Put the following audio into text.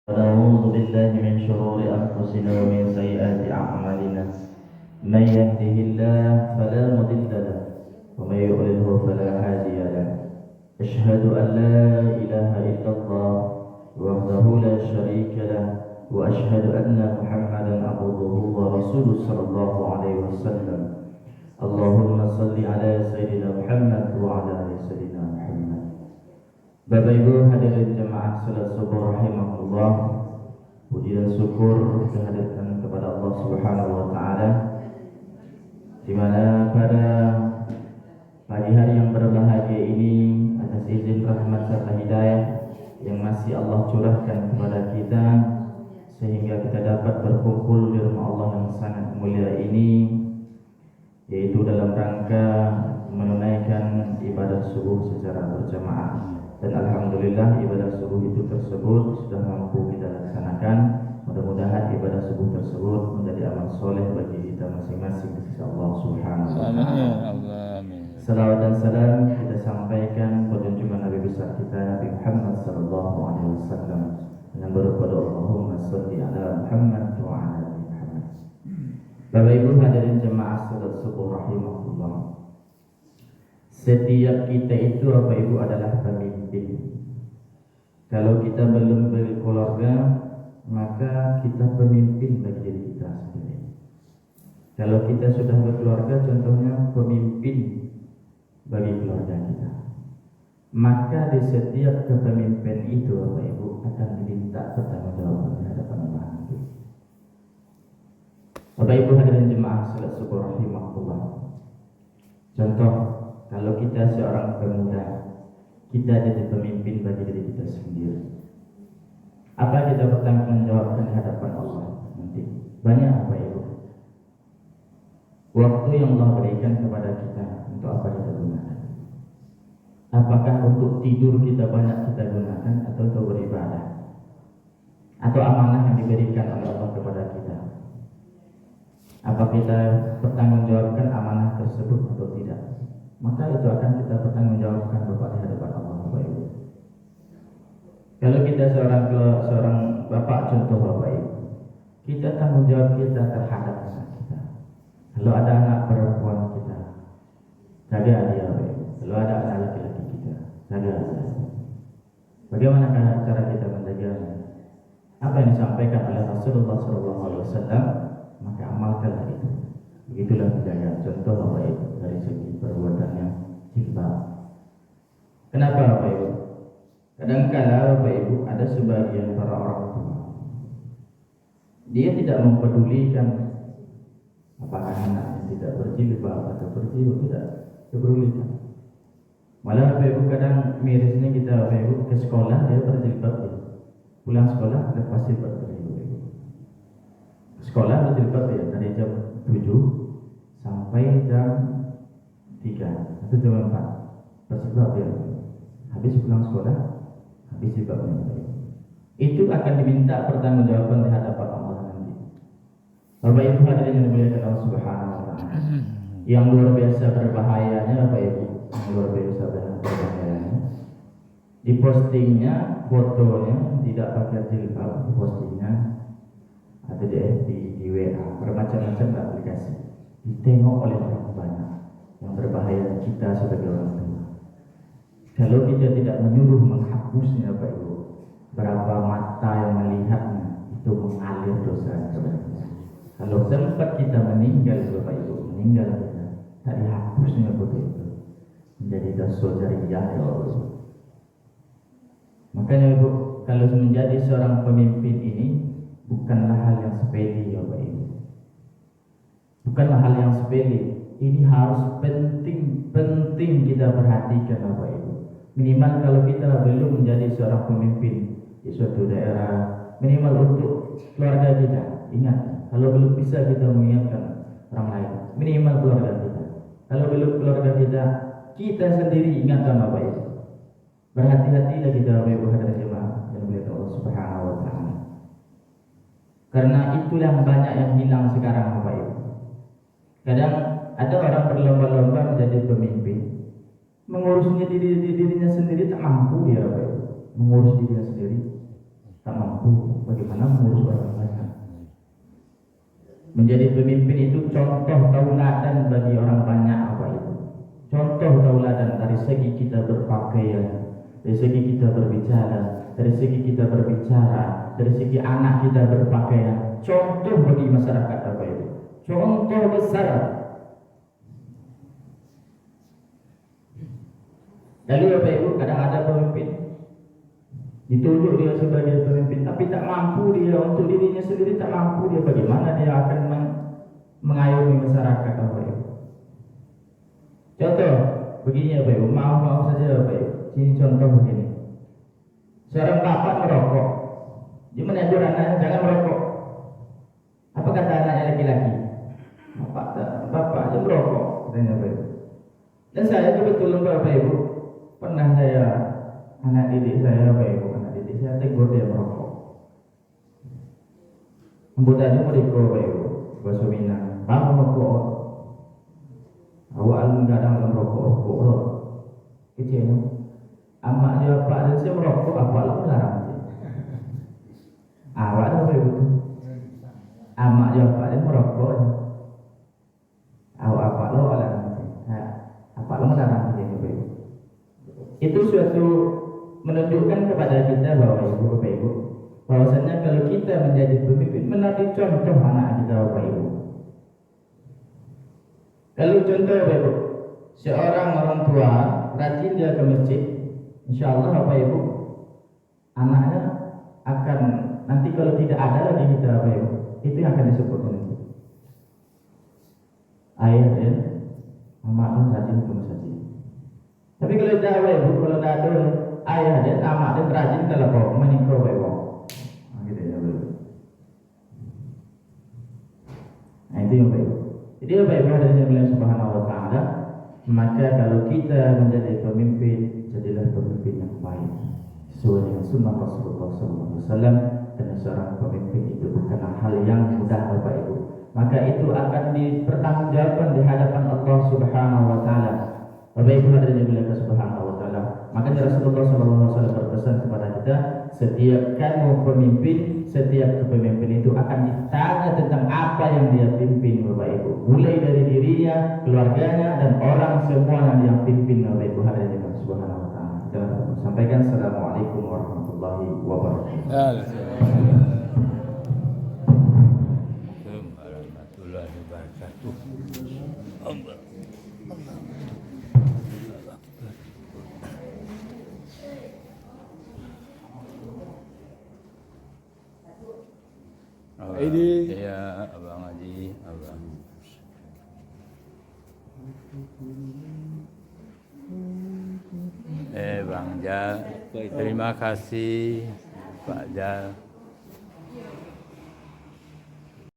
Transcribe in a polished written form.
ونعوذ بالله من شرور أنفسنا ومن سيئات أعمالنا من يهده الله فلا مضل له ومن يضلله فلا هادي له أشهد أن لا إله إلا الله وحده لا شريك له وأشهد أن محمدا عبده ورسوله صلى الله عليه وسلم اللهم صل على سيدنا محمد وعلى آل سيدنا محمد. Bapak Ibu hadirin jemaah salat subuh rahimahullah, puji dan syukur kehadiran kepada Allah Subhanahu wa taala, di mana pada pagi hari yang berbahagia ini atas izin rahmat serta hidayah yang masih Allah curahkan kepada kita sehingga kita dapat berkumpul di rumah Allah yang sangat mulia ini, yaitu dalam rangka menunaikan ibadah subuh secara berjamaah. Dan alhamdulillah ibadah subuh itu tersebut sudah mampu kita laksanakan. Mudah-mudahan ibadah subuh tersebut menjadi amal soleh bagi kita masing-masing di sisi Allah Subhanahu wa taala. Salawat dan salam kita sampaikan pada junjungan Nabi besar kita Nabi Muhammad sallallahu alaihi wasallam dengan berdoa Allahumma shalli ala Muhammad wa ala ali Muhammad. Bapak Ibu hadirin jemaah salat subuh rahimahullah. Setiap kita itu Bapak Ibu adalah pemimpin. Kalau kita belum berkeluarga, maka kita pemimpin bagi diri kita sendiri. Kalau kita sudah berkeluarga, contohnya pemimpin bagi keluarga kita. Maka di setiap kepemimpinan itu Bapak Ibu akan diminta pertanggungjawaban di hadapan Allah. Bapak Ibu hadirin jemaah salat subuh rahimahullah. Contoh, kalau kita seorang pemuda, kita jadi pemimpin bagi diri kita sendiri. Apa kita bertanggungjawabkan di hadapan Allah nanti? Banyak apa Ibu? Waktu yang Allah berikan kepada kita untuk apa kita gunakan? Apakah untuk tidur kita banyak kita gunakan atau untuk beribadah? Atau amanah yang diberikan oleh Allah kepada kita? Apa kita bertanggungjawabkan amanah tersebut atau tidak? Maka itu akan kita pertanggungjawabkan Bapak di hadapan Allah Bapak Ibu. Kalau kita seorang bapak contoh Bapak Ibu, kita tanggung jawab kita terhadap anak kita. Kalau ada anak perempuan kita, jaga dia Bapak Ibu. Kalau ada anak laki-laki kita, jaga dia. Bagaimana cara kita menjaganya? Apa yang disampaikan oleh Rasulullah SAW, maka amalkanlah itu. Begitulah menjaga contoh Bapak Ibu dari segi perbuatannya jilbab. Kenapa Bapak Ibu? Kadang-kala Bapak Ibu ada sebagian para orang tua, dia tidak mempedulikan apakah anaknya tidak berjilbab atau berjilbab, tidak kepedulikan. Malah Bapak Ibu kadang mirisnya kita Bapak Ibu ke sekolah dia berjilbab, ya. Pulang sekolah lepas jilbab Bapak Ibu. Sekolah berjilbab ya dari jam 7 sampai jam 3 atau jam 4 bersibab ya. Habis pulang sekolah, habis sibabnya. Itu akan diminta pertanggungjawaban di hadapan Allah nanti. Bapak Ibu hadirin yang dimuliakan Allah Subhanahu wa taala. Yang luar biasa berbahayanya Bapak Ibu, yang luar biasa berbahayanya. Di postingnya fotonya tidak pakai jilbab, di postingnya atau di WA, bermacam-macam aplikasi. Ditengok oleh orang banyak. Yang berbahaya kita sebagai orang tua. Kalau kita tidak menyuruh menghapusnya Bapak Ibu, berapa mata yang melihatnya itu mengalir dosa kepada kita. Kalau sempat kita meninggal Bapak Ibu, meninggal kita, tak dihapusnya foto itu, menjadi dosa jariah ya Allah. Makanya Ibu, kalau menjadi seorang pemimpin ini bukanlah hal yang sepele ya Bapak Ibu. Bukanlah hal yang sepele. Ini harus penting kita perhatikan Bapak Ibu. Minimal kalau kita belum menjadi seorang pemimpin di suatu daerah, minimal untuk keluarga kita. Ingat, kalau belum bisa kita mengingatkan orang lain, minimal keluarga kita. Kalau belum keluarga kita sendiri ingatkan Bapak Ibu. Berhati-hatilah kita Bapak Ibu hadirin jemaah yang dimuliakan Allah Subhanahu wa taala. Karena itulah yang banyak yang hilang sekarang Bapak Ibu. Kadang ada orang berlomba-lomba menjadi pemimpin, mengurusnya dirinya sendiri tak mampu dia Bapak Ibu. Mengurus dirinya sendiri tak mampu. bagaimana mengurus orang banyak. Menjadi pemimpin itu contoh tauladan bagi orang banyak apa itu? Contoh tauladan dari segi kita berpakaian, dari segi kita berbicara, dari segi kita berbicara, dari segi anak kita berpakaian. Contoh bagi masyarakat apa itu? Contoh besar. Lalu Bapak Ibu, kadang ada pemimpin ditunjuk dia sebagai pemimpin, tapi tak mampu dia untuk dirinya sendiri, tak mampu dia, bagaimana dia akan mengayomi masyarakat Bapak Ibu. Contoh begini Bapak Ibu, maaf saja Bapak Ibu. Ini contoh begini. Seorang bapak merokok, dia menegur anaknya jangan merokok. Apa kata anaknya laki-laki? Bapaknya merokok, katanya Bapak Ibu. Dan saya kebetulan Bapak Ibu, pernah saya anak didik saya Bapak Ibu, saya tegur dia merokok. Budaknya mereka Bapak Ibu, bahasa Minang, kamu merokok. Awak kadang merokok loh. Kecilnya, amak dia Pak dan saya merokok, apa lo melarang sih? Awak Bapak Ibu tu, amak dia Pak dan merokok. Awak apa lo melarang sih? Apa lo melarang sih Bapak Ibu? Itu suatu menunjukkan kepada kita bahwa Bapak Ibu, bahwasanya kalau kita menjadi pemimpin menjadi contoh anak kita Bapak Ibu. Kalau contoh Bapak Ibu, seorang orang tua rajin dia ke masjid, insya Allah Bapak Ibu, anaknya akan nanti kalau tidak ada lagi kita Bapak Ibu, itu yang akan disebut nanti. Ayah dia, mama rajin ke masjid. Tapi kalau tidak Bapak Ibu, kalau tidak ada ayah dan amak dan rajin kalau menikah Bapak. Gitu ya Bapak. Nah itu yang Bapak. Jadi Bapak Ibu hadirin yang Subhanahu wa taala, maka kalau kita menjadi pemimpin, jadilah pemimpin yang baik sesuai dengan sunnah Rasulullah SAW. Dan seorang pemimpin itu bukanlah hal yang mudah Bapak Ibu. Maka itu akan dipertanggungjawabkan di hadapan Allah Subhanahu wa taala. Bapak Ibu hadirin yang dimuliakan Subhanahu wa taala. Maka Rasulullah SAW berpesan kepada kita, setiap kamu pemimpin, setiap kepemimpin itu akan ditanya tentang apa yang dia pimpin Bapak Ibu. Mulai dari dirinya, keluarganya, dan orang semua yang dia pimpin Bapak Ibu hadirin yang Subhanahu wa taala. Kita sampaikan Assalamualaikum warahmatullahi wabarakatuh. Warahmatullahi wabarakatuh. Ini ya Abang Haji, Abang. Bang Jal, terima kasih Pak Jal.